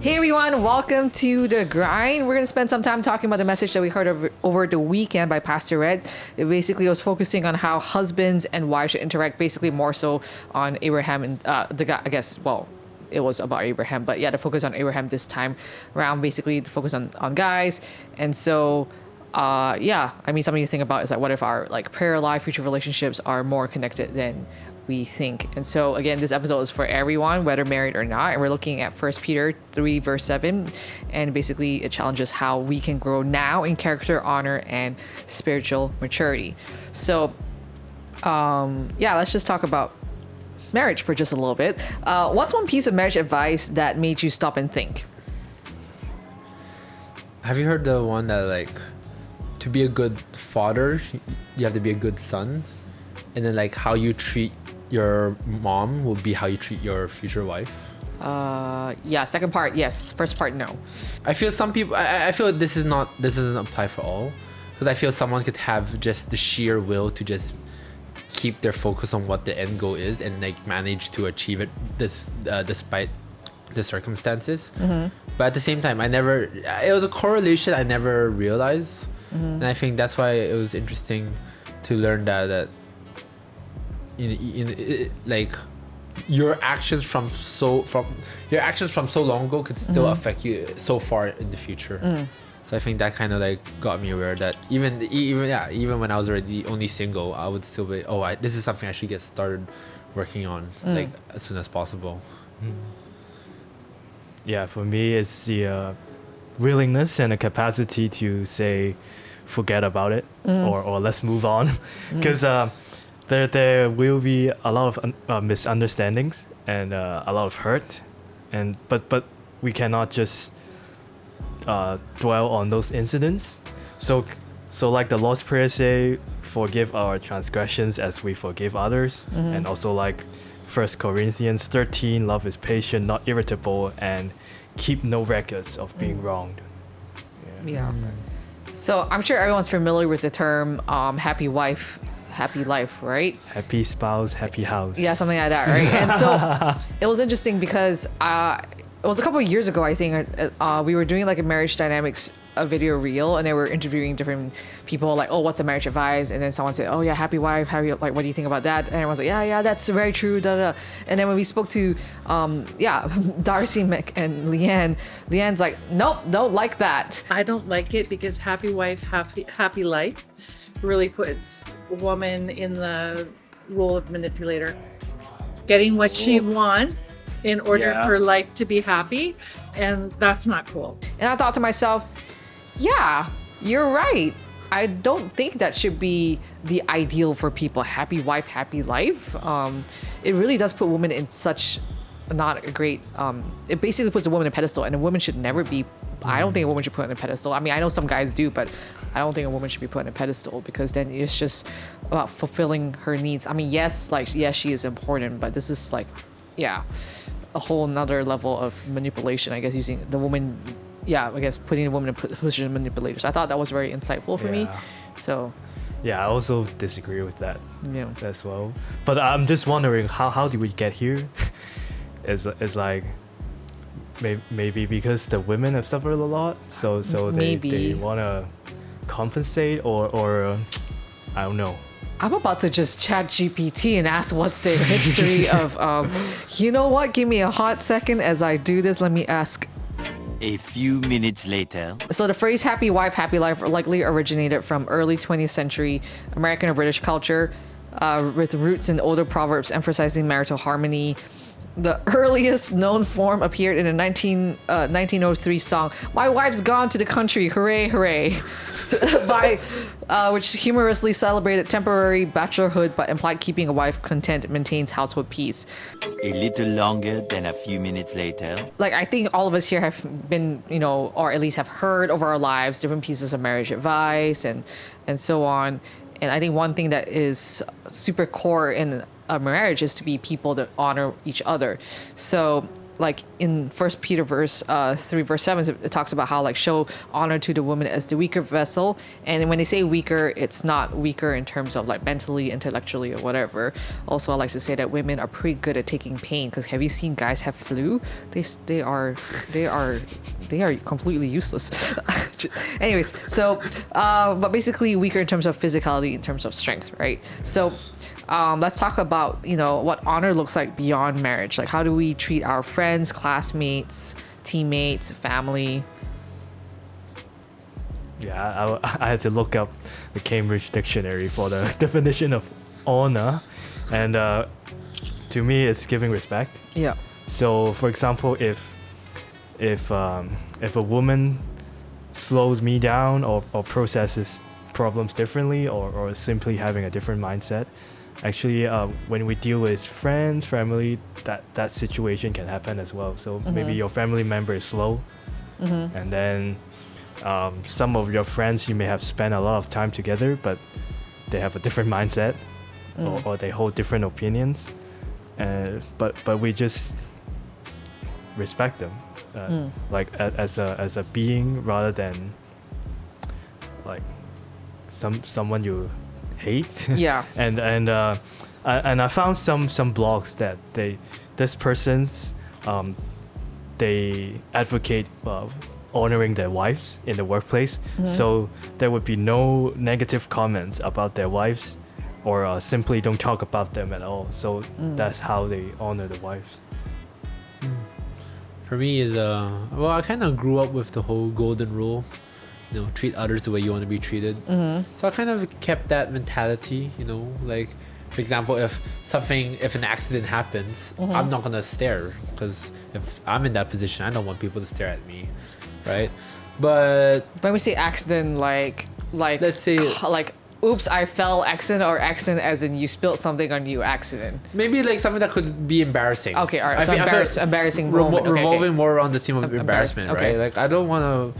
Hey everyone, welcome to The Grind. We're going to spend some time talking about the message that we heard over the weekend by Pastor Red. It basically was focusing on how husbands and wives should interact, basically more so on Abraham and the guy, I guess, well, it was about Abraham, but yeah, the focus on Abraham this time around, basically the focus on guys. And so, yeah, I mean, something to think about is like, what if our like prayer life, future relationships are more connected than we think? And so again, this episode is for everyone, whether married or not, and we're looking at 1 Peter 3 verse 7, and basically it challenges how we can grow now in character, honor, and spiritual maturity. So yeah, let's just talk about marriage for just a little bit. What's one piece of marriage advice that made you stop and think? Have you heard the one that like, to be a good father, you have to be a good son, and then like how you treat your mom will be how you treat your future wife? Yeah, second part yes, first part no. I feel some people. I feel this doesn't apply for all, because I feel someone could have just the sheer will to just keep their focus on what the end goal is and like manage to achieve it despite the circumstances. But at the same time, it was a correlation I never realized. And I think that's why it was interesting to learn that like your actions from so long ago could still affect you so far in the future. So I think that kind of like got me aware that even when I was already only single, I would still be, this is something I should get started working on like as soon as possible. Yeah, for me, it's the willingness and the capacity to say, forget about it, or let's move on, because there will be a lot of misunderstandings and a lot of hurt, but we cannot just dwell on those incidents. So like the Lord's Prayer say, forgive our transgressions as we forgive others, and also like 1 Corinthians 13, love is patient, not irritable, and keep no records of being wronged. Yeah. So I'm sure everyone's familiar with the term happy wife, happy life, right? Happy spouse, happy house. Yeah, something like that, right? And so it was interesting because it was a couple of years ago, I think, we were doing like a marriage dynamics video reel, and they were interviewing different people like, what's a marriage advice? And then someone said, yeah, happy wife, happy, like, what do you think about that? And everyone's like, yeah, that's very true, da, da. And then when we spoke to Darcy, Mick, and Leanne's like, nope, don't like that. I don't like it because happy wife, happy life really puts a woman in the role of manipulator, getting what she wants in order for life to be happy, and that's not cool. And I thought to myself, yeah, you're right. I don't think that should be the ideal for people. Happy wife, happy life. It really does put women in such not a great, it basically puts a woman in a pedestal, and a woman should never be, I don't think a woman should put on a pedestal. I mean, I know some guys do, but I don't think a woman should be put on a pedestal, because then it's just about fulfilling her needs. I mean, yes, she is important, but this is like, a whole nother level of manipulation, I guess, using the woman, I guess putting the woman in a position of manipulator. So I thought that was very insightful for me. So yeah, I also disagree with that as well. But I'm just wondering, how did we get here? It's like maybe because the women have suffered a lot, so they want to compensate, or I don't know. I'm about to just chat GPT and ask what's the history of, you know what? Give me a hot second as I do this. Let me ask. A few minutes later. So the phrase happy wife, happy life likely originated from early 20th century American or British culture, with roots in older proverbs emphasizing marital harmony. The earliest known form appeared in a 1903 song, "My Wife's Gone to the Country, Hooray, Hooray," which humorously celebrated temporary bachelorhood but implied keeping a wife content maintains household peace. A little longer than a few minutes later. Like, I think all of us here have been, or at least have heard over our lives different pieces of marriage advice and so on. And I think one thing that is super core in a marriage is to be people that honor each other. So like in First Peter verse 3 verse 7, it talks about how like show honor to the woman as the weaker vessel. And when they say weaker, it's not weaker in terms of like mentally, intellectually, or whatever. Also, I like to say that women are pretty good at taking pain, because have you seen guys have flu? They are completely useless. Anyways, so but basically weaker in terms of physicality, in terms of strength, right? So let's talk about, you know, what honor looks like beyond marriage. Like, how do we treat our friends, classmates, teammates, family? Yeah, I had to look up the Cambridge Dictionary for the definition of honor, and to me, it's giving respect. Yeah. So, for example, if a woman slows me down or processes problems differently, or simply having a different mindset, actually, when we deal with friends, family, that situation can happen as well. So maybe your family member is slow, and then some of your friends, you may have spent a lot of time together, but they have a different mindset, or they hold different opinions, but we just respect them, like as a being, rather than like someone you hate. Yeah. and I found some blogs that this person's they advocate honoring their wives in the workplace, so there would be no negative comments about their wives, or simply don't talk about them at all. So that's how they honor the wives. For me is well, I kind of grew up with the whole golden rule, you know, treat others the way you want to be treated. So I kind of kept that mentality, you know, like, for example, if an accident happens, I'm not gonna stare, because if I'm in that position, I don't want people to stare at me, right? But When we say accident, like let's say like oops, I fell accident, or accident as in you spilled something on you accident. maybe like something that could be embarrassing. Okay, all right. I So feel- I feel embarrassing moment. Okay, revolving more around the theme of embarrassment, okay. right? Like, I don't want to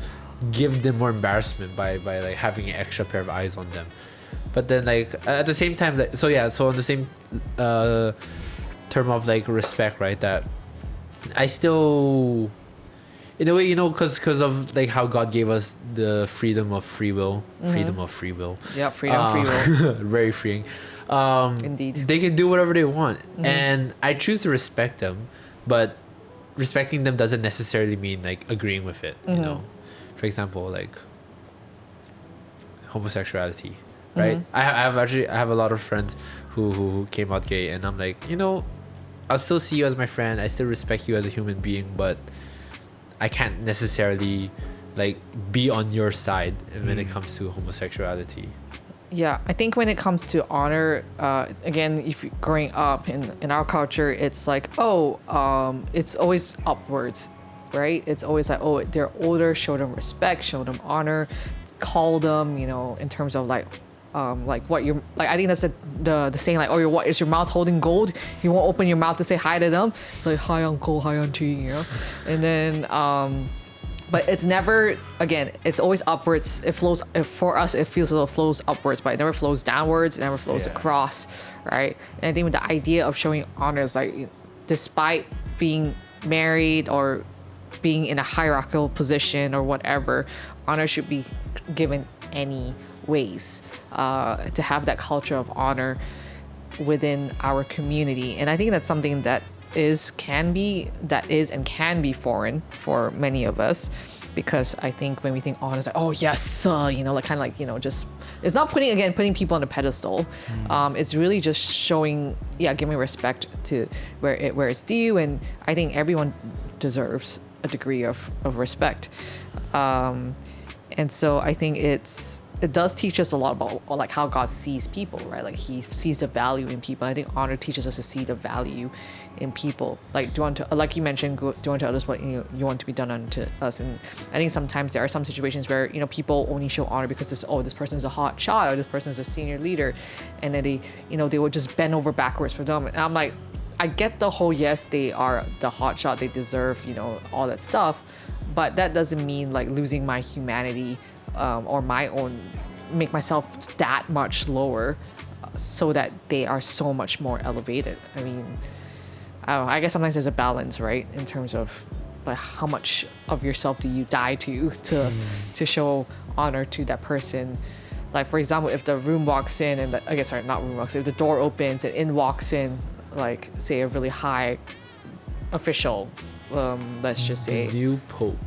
give them more embarrassment by like having an extra pair of eyes on them. But then, like, at the same time, like, so on the same term of like respect, right? That I still, in a way, you know, because of like how God gave us the freedom of free will. Yeah, freedom, free will. Very freeing. Indeed. They can do whatever they want, and I choose to respect them, but respecting them doesn't necessarily mean like agreeing with it. You know, for example, like homosexuality, right? I have a lot of friends who came out gay, and I'm like, you know, I'll still see you as my friend. I still respect you as a human being, but I can't necessarily like be on your side when it comes to homosexuality. Yeah, I think when it comes to honor, again, if you're growing up in our culture, it's like, it's always upwards, right? It's always like, oh, they're older, show them respect, show them honor, call them, you know, in terms of like what you're like. I think that's the saying, like, oh, what is your mouth holding gold? You won't open your mouth to say hi to them. It's like, hi uncle, hi auntie, you know. And then but it's never, again, it's always upwards. It flows, for us, it feels as though it flows upwards, but it never flows downwards. It never flows across, right? And I think with the idea of showing honor is like, despite being married or being in a hierarchical position or whatever, honor should be given any ways, to have that culture of honor within our community. And I think that's something that is and can be foreign for many of us, because I think when we think honor, it's like, oh yes, you know, like kind of like, you know, just, it's not putting people on a pedestal. It's really just showing, giving respect to where it's due, and I think everyone deserves a degree of respect. And so I think it does teach us a lot about like how God sees people, right? Like he sees the value in people. I think honor teaches us to see the value in people. Like, do unto, like you mentioned, do unto others what you want to be done unto us. And I think sometimes there are some situations where, you know, people only show honor because this person is a hot shot, or this person is a senior leader, and then they would just bend over backwards for them. And I'm like, I get the whole, yes, they are the hot shot, they deserve, you know, all that stuff, but that doesn't mean like losing my humanity, or my own, make myself that much lower, so that they are so much more elevated. I mean, I don't know, I guess sometimes there's a balance, right, in terms of like how much of yourself do you die to show honor to that person. Like for example, if the room walks in and I guess sorry, not room walks in, if the door opens and in walks in like say a really high official, let's just say The new Pope.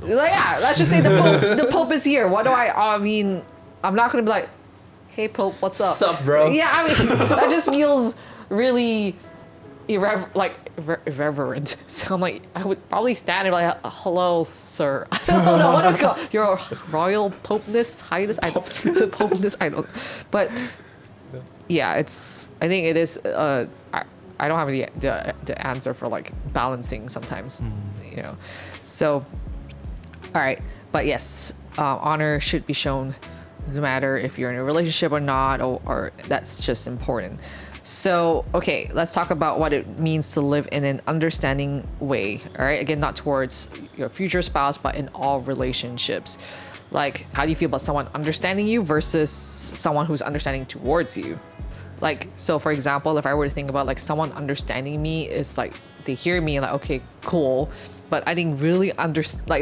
like, yeah, let's just say the Pope is here. What do I mean, I'm not gonna be like, hey Pope, what's up? Sup, bro? Yeah, I mean that just feels really irreverent. So I'm like, I would probably stand and be like, hello, sir. I don't know what do we call your royal popeness, highness. I don't popeness. I don't. But yeah, I think it is. I don't have the answer for like balancing sometimes, you know. So, all right, but yes, honor should be shown, no matter if you're in a relationship or not, or that's just important. So, okay, let's talk about what it means to live in an understanding way. All right, again, not towards your future spouse, but in all relationships. Like, how do you feel about someone understanding you versus someone who's understanding towards you? Like, so for example, if I were to think about like someone understanding me, it's like they hear me and like, okay, cool. But I think really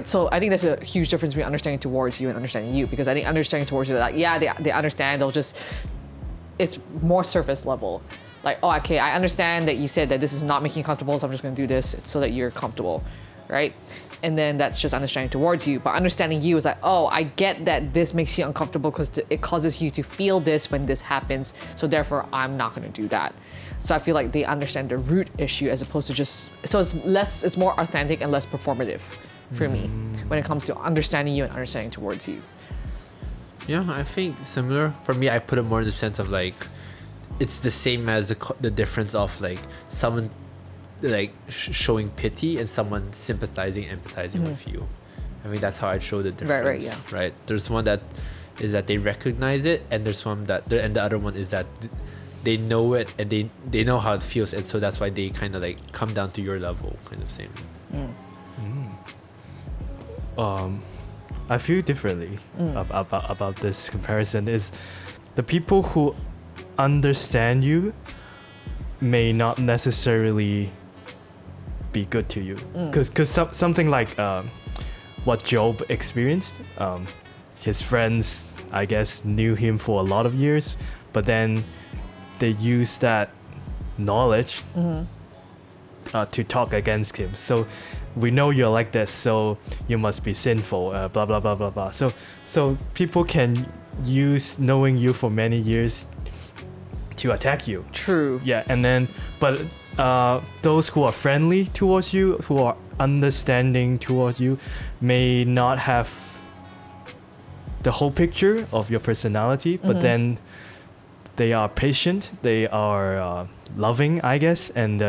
so I think there's a huge difference between understanding towards you and understanding you, because I think understanding towards you, like, yeah, they understand, it's more surface level. Like, oh, okay, I understand that you said that this is not making you comfortable, so I'm just gonna do this so that you're comfortable, right? And then that's just understanding towards you. But understanding you is like, oh, I get that this makes you uncomfortable because it causes you to feel this when this happens, so therefore I'm not gonna do that. So I feel like they understand the root issue as opposed to just, so it's more authentic and less performative for me when it comes to understanding you and understanding towards you. Yeah, I think similar. For me, I put it more in the sense of like, it's the same as the difference of like someone like showing pity and someone sympathizing, empathizing with you. I mean, that's how I'd show the difference. Right, yeah. Right. There's one that is that they recognize it, and there's one and the other one is that they know it and they know how it feels, and so that's why they kind of like come down to your level, kind of thing. I feel differently about this comparison. Is the people who understand you may not necessarily be good to you, because something like what Job experienced, his friends, I guess, knew him for a lot of years, but then they used that knowledge to talk against him. So we know you're like this, so you must be sinful, blah blah blah blah blah. So people can use knowing you for many years to attack you. True. Yeah, and then but those who are friendly towards you, who are understanding towards you, may not have the whole picture of your personality, but then they are patient, they are loving, I guess, and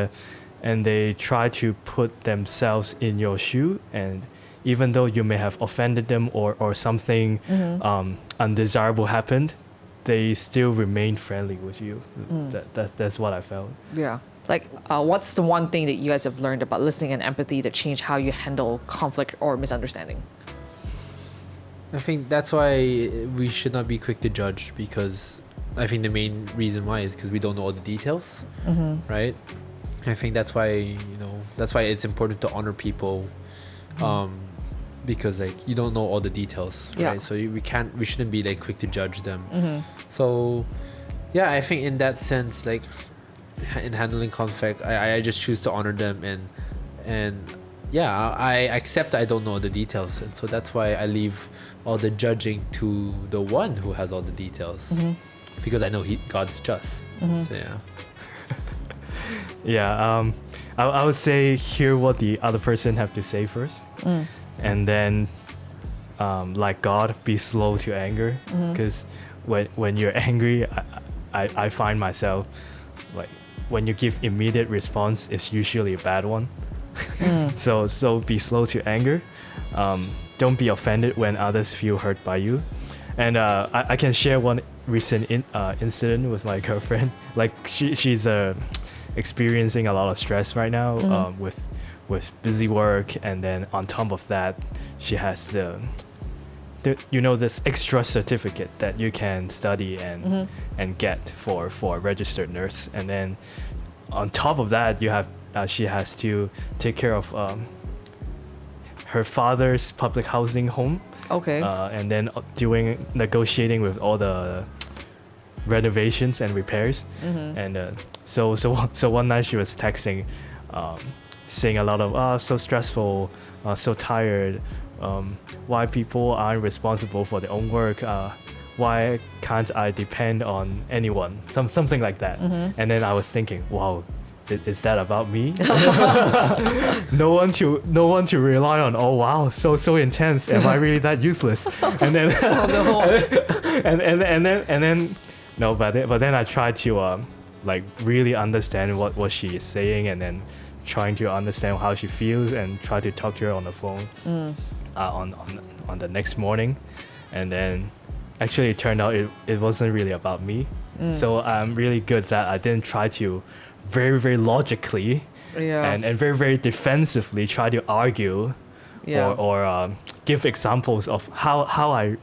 they try to put themselves in your shoe, and even though you may have offended them or something undesirable happened, they still remain friendly with you. That's what I felt. Yeah. Like, what's the one thing that you guys have learned about listening and empathy to change how you handle conflict or misunderstanding? I think that's why we should not be quick to judge, because I think the main reason why is because we don't know all the details, right? I think that's why it's important to honor people, because like you don't know all the details, right? So we shouldn't be like quick to judge them. So yeah, I think in that sense, like in handling conflict, I just choose to honor them, and yeah, I accept that I don't know the details, and so that's why I leave all the judging to the one who has all the details, because I know God's just. So yeah. Yeah, I would say hear what the other person have to say first, and then, like God, be slow to anger, because when you're angry, I find myself like when you give immediate response, it's usually a bad one. So be slow to anger. Don't be offended when others feel hurt by you. And I can share one recent incident with my girlfriend. Like she's experiencing a lot of stress right now, with busy work, and then on top of that, she has this extra certificate that you can study and get for a registered nurse, and then on top of that, you have she has to take care of her father's public housing home. Okay. And then negotiating with all the renovations and repairs. And so one night she was texting, saying a lot of so stressful, so tired, why people aren't responsible for their own work, why can't I depend on anyone, something like that. And then I was thinking, wow, is that about me? no one to rely on. Oh wow, so intense. Am I really that useless? And then and then no, but then I tried to like really understand what she is saying, and then trying to understand how she feels, and try to talk to her on the phone on the next morning. And then actually it turned out it wasn't really about me. So I'm really good that I didn't try to very, very logically and very, very defensively try to argue or give examples of how I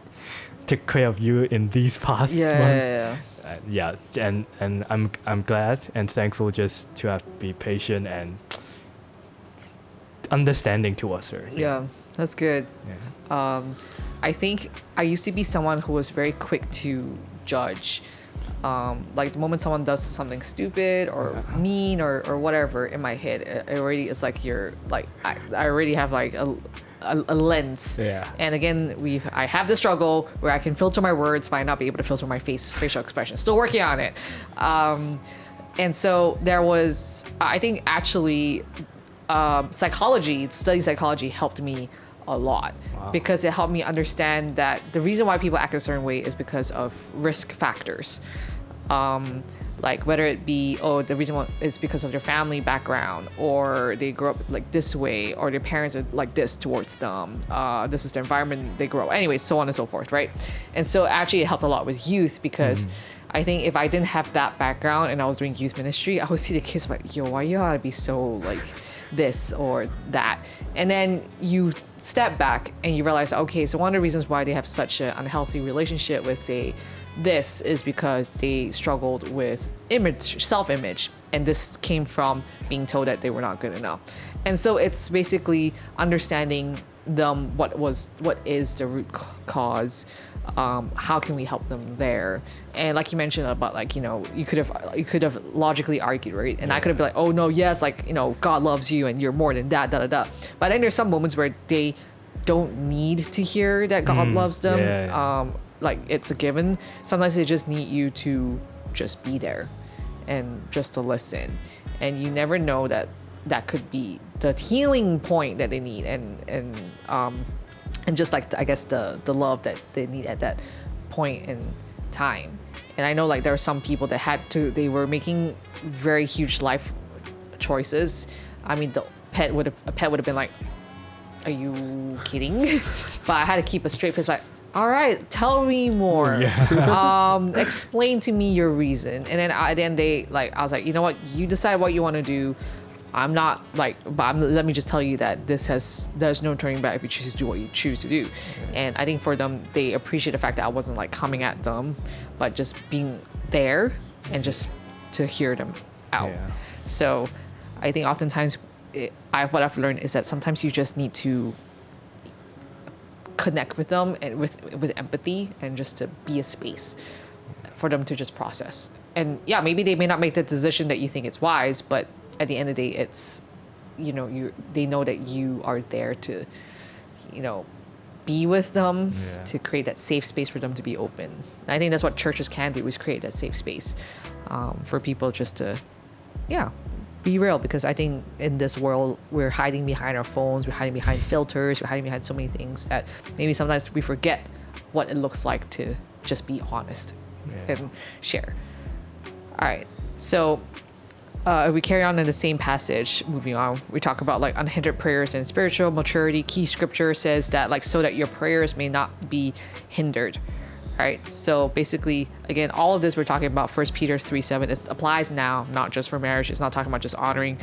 took care of you in these past months. And I'm glad and thankful just to have be patient and understanding towards her. Yeah, that's good. Yeah. I think I used to be someone who was very quick to judge. Like the moment someone does something stupid or mean or whatever, in my head, it already is like I already have like a lens. Yeah. And again, I have the struggle where I can filter my words, but I not be able to filter my facial expression. Still working on it. And so there was, I think actually, studying psychology helped me a lot. Wow. Because it helped me understand that the reason why people act a certain way is because of risk factors. Like whether it be, the reason why is because of their family background, or they grew up like this way, or their parents are like this towards them. This is the environment they grow up. Anyway, so on and so forth, right? And so actually it helped a lot with youth, because I think if I didn't have that background and I was doing youth ministry, I would see the kids like, yo, why you gotta be so like this or that? And then you step back and you realize, okay, so one of the reasons why they have such an unhealthy relationship with, say, this is because they struggled with self-image, and this came from being told that they were not good enough. And so it's basically understanding them, what is the root cause, how can we help them there. And like you mentioned about, like, you could have logically argued, right? And I could have been like, oh no, yes, like, God loves you and you're more than that, da da da. But then there's some moments where they don't need to hear that God loves them. Like it's a given. Sometimes they just need you to just be there and just to listen. And you never know that could be the healing point that they need, and just like I guess the love that they need at that point in time. And I know like there are some people that they were making very huge life choices. I mean, a pet would have been like, are you kidding? But I had to keep a straight face, like, all right, tell me more. Explain to me your reason. And then at the end I was like, you know what, you decide what you want to do. I'm not like, but let me just tell you that there's no turning back if you choose to do what you choose to do. And I think for them, they appreciate the fact that I wasn't like coming at them, but just being there and just to hear them out. So I think oftentimes what I've learned is that sometimes you just need to connect with them and with empathy, and just to be a space for them to just process. And yeah, maybe they may not make the decision that you think it's wise, but at the end of the day, it's, they know that you are there to, be with them, to create that safe space for them to be open. And I think that's what churches can do, is create that safe space for people just to, be real. Because I think in this world, we're hiding behind our phones, we're hiding behind filters, we're hiding behind so many things that maybe sometimes we forget what it looks like to just be honest and share. All right, so we carry on in the same passage. Moving on, we talk about like unhindered prayers and spiritual maturity. Key scripture says that like, so that your prayers may not be hindered. All right, so basically, again, all of this we're talking about 1 Peter 3:7. It applies now, not just for marriage. It's not talking about just honoring,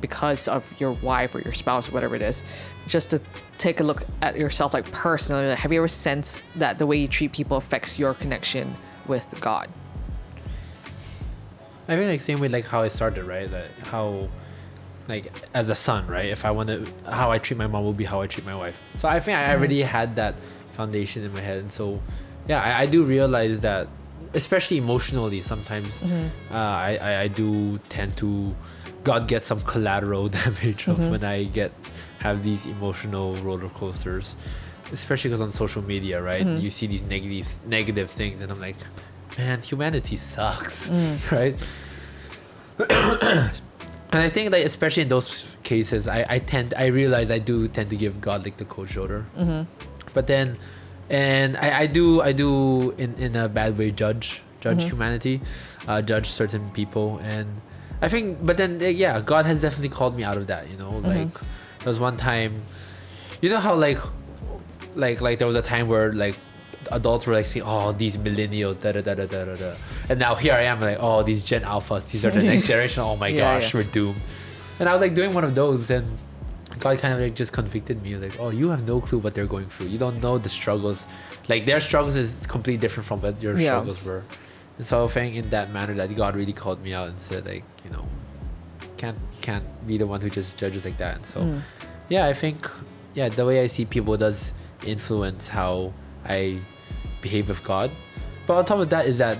because of your wife or your spouse or whatever it is. Just to take a look at yourself, like personally. Like, have you ever sensed that the way you treat people affects your connection with God? I mean, like same way like how I started, right? Like how like as a son, right? If I want to, how I treat my mom will be how I treat my wife. So I think I already had that foundation in my head, and so yeah, I do realize that, especially emotionally, sometimes I do tend to God get some collateral damage of when I have these emotional roller coasters, especially because on social media, right? You see these negative things, and I'm like, man, humanity sucks, right? And I think like especially in those cases, I realize I do tend to give God like the cold shoulder, but then, and I do in a bad way judge humanity, judge certain people, and I think, but then yeah, God has definitely called me out of that, you know, like there was one time, you know how like there was a time where like adults were like saying, oh, these millennials, da da da da da da, and now here I am like, oh, these Gen Alphas, these are the next generation. Oh my gosh, we're doomed. And I was like doing one of those, and God kind of like just convicted me, like, oh, you have no clue what they're going through. You don't know the struggles. Like their struggles is completely different from what your struggles were. And so I think in that manner that God really called me out and said, like, you know, you can't be the one who just judges like that. And so yeah, I think the way I see people does influence how I behave with God. But on top of that is that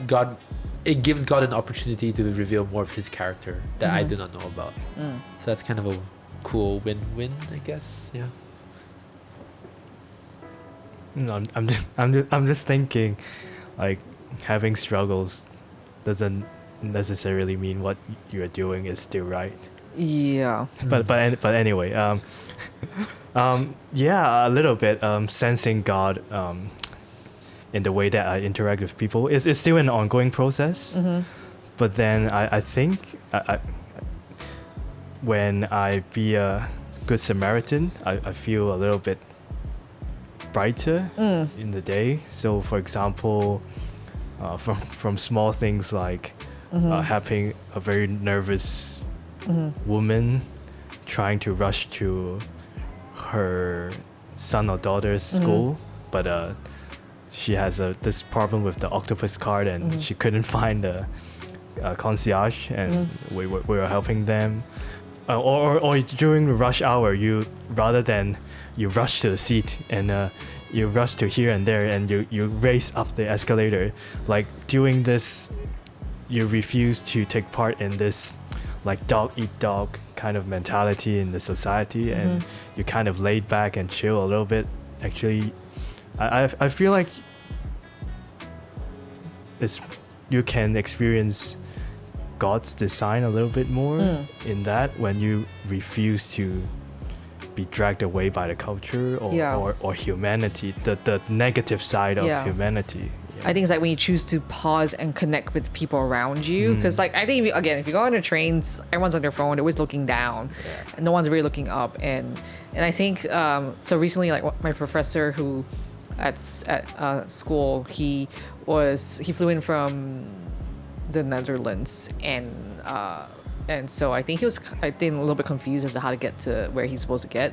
it gives God an opportunity to reveal more of his character that I do not know about. So that's kind of a cool win-win, I guess. Yeah. No, I'm just thinking, like, having struggles doesn't necessarily mean what you're doing is still right. Yeah. But anyway, yeah, a little bit sensing God in the way that I interact with people is still an ongoing process. But then I think I when I be a good Samaritan, I feel a little bit brighter in the day. So for example, from small things like having a very nervous woman trying to rush to her son or daughter's school, but she has this problem with the octopus card, and she couldn't find the concierge, and we were helping them. Or during the rush hour, rather than you rush to the seat and you rush to here and there, and you race up the escalator, like doing this, you refuse to take part in this like dog eat dog kind of mentality in the society, and you kind of laid back and chill a little bit. Actually, I feel like you can experience God's design a little bit more in that when you refuse to be dragged away by the culture or humanity, the negative side of humanity. I think it's like when you choose to pause and connect with people around you, because like I think if you go on the trains, everyone's on their phone, they're always looking down, and no one's really looking up. And I think so recently, like my professor who at school, he flew in from the Netherlands, and so I think he was a little bit confused as to how to get to where he's supposed to get,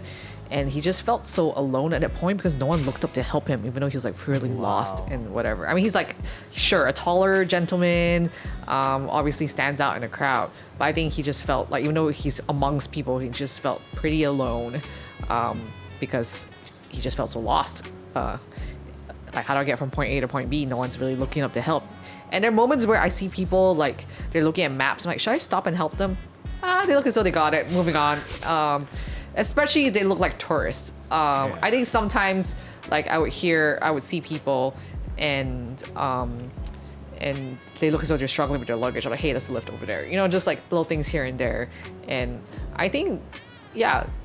and he just felt so alone at that point because no one looked up to help him, even though he was like purely lost and whatever. I mean, he's like, sure, a taller gentleman, obviously stands out in a crowd, but I think he just felt like, even though he's amongst people, he just felt pretty alone, because he just felt so lost. Like, how do I get from point A to point B? No one's really looking up to help. And there are moments where I see people, like, they're looking at maps. I'm like, should I stop and help them? They look as though they got it. Moving on. Especially if they look like tourists. I think sometimes, like, I would see people and they look as though they're struggling with their luggage. I'm like, hey, there's a lift over there. You know, just like little things here and there. And I think,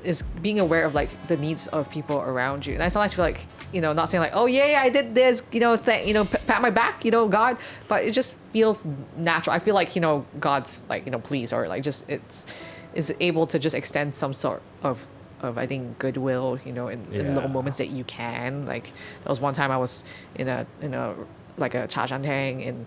is being aware of like the needs of people around you. And I sometimes feel like, not saying like, oh yeah, I did this, pat my back, God, but it just feels natural. I feel like, God's like, pleased, or like just is able to just extend some sort of I think goodwill, in little moments that you can. Like there was one time I was in a like a cha and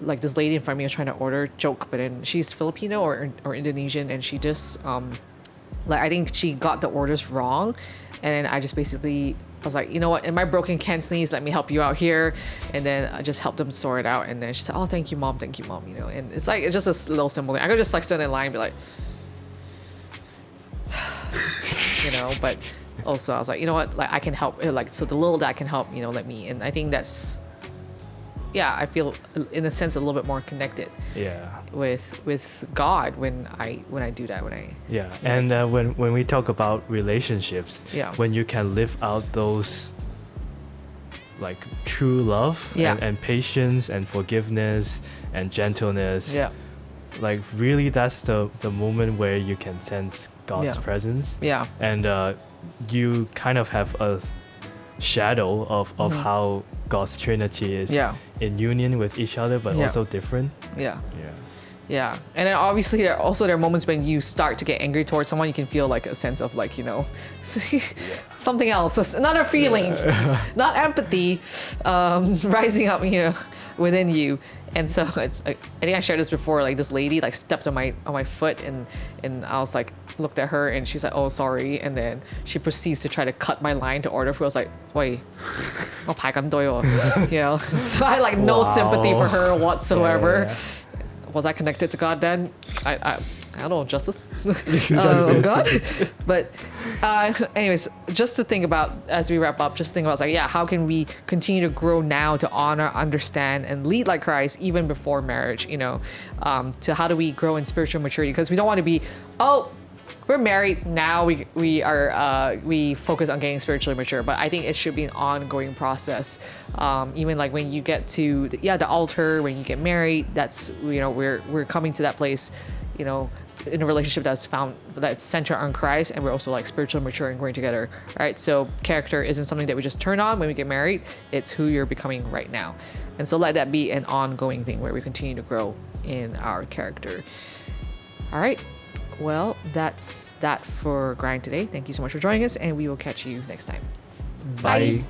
like this lady in front of me was trying to order joke, but then she's Filipino or Indonesian, and she just like I think she got the orders wrong, and then I just basically I was like, you know what, in my broken Cantonese, let me help you out here, and then I just helped them sort it out, and then she said, oh, thank you mom, and it's like it's just a little simple thing. I could just like stand in line and be like, you know, but also I was like, you know what, like I can help, like, so the little that I can help, you know, let me. And I think that's, yeah, I feel in a sense a little bit more connected Yeah. with God when I do that, Yeah, and when we talk about relationships, Yeah. when you can live out those like true love Yeah. and patience and forgiveness and gentleness, yeah, like really that's the moment where you can sense God's Yeah. presence, yeah, and you kind of have a shadow of how God's Trinity is Yeah. in union with each other, but Yeah. also different. yeah. Yeah. Yeah, and then obviously there are moments when you start to get angry towards someone. You can feel like a sense of like, you know, something else, another feeling, not empathy, rising up, you know, within you. And so I think I shared this before. Like this lady like stepped on my foot, and I was like looked at her, and she's like, oh sorry, and then she proceeds to try to cut my line to order food. I was like, wait, 我排緊隊喎, you know. So I had like no sympathy for her whatsoever. Yeah. Was I connected to God then? I don't know, justice of God. But anyways, just to think about as we wrap up, just think about like, yeah, how can we continue to grow now to honor, understand, and lead like Christ even before marriage? You know, to how do we grow in spiritual maturity? Because we don't want to be, oh, we're married now. We focus on getting spiritually mature, but I think it should be an ongoing process. Even like when you get to the altar, when you get married, that's, you know, we're coming to that place, you know, in a relationship that's centered on Christ, and we're also like spiritually mature and growing together. All right, so character isn't something that we just turn on when we get married. It's who you're becoming right now, and so let that be an ongoing thing where we continue to grow in our character. All right. Well, that's that for Grind today. Thank you so much for joining us, and we will catch you next time. Bye.